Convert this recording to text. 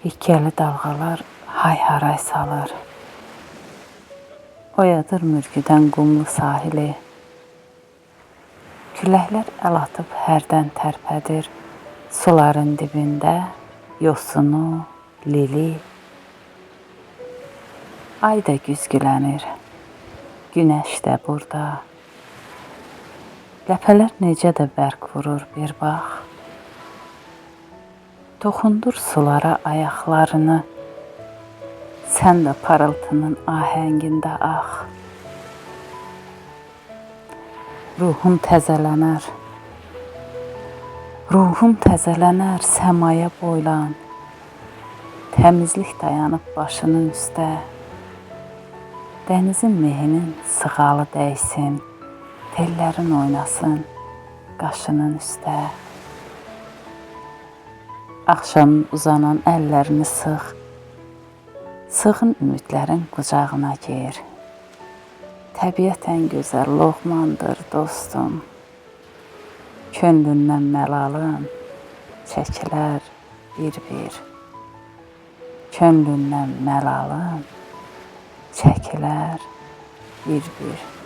Hikkəli dalğalar hay-haray salır. Oyadır mürgüdən qumlu sahili. Küləklər əl atıb hərdən tərpədir. Suların dibində yosunu, lili. Ay da güzgülənir, günəş də burada. Ləpələr necə də bərk vurur bir bax. Toxundur sulara ayaqlarını, sən də parıltının ahəngində ax. Ruhun təzələnər, səmaya boylan. Təmizlik dayanıb başının üstə. Dənizin mehinin sığalı dəysin, tellərin oynasın qaşının üstə. Axşamın uzanan əllərini sıx, sığın ümidlərin qucağına gir. Təbiət ən gözəl loğmandır dostum. Könlündən məlalım çəkilər bir-bir. Könlündən məlalım çəkilər bir-bir.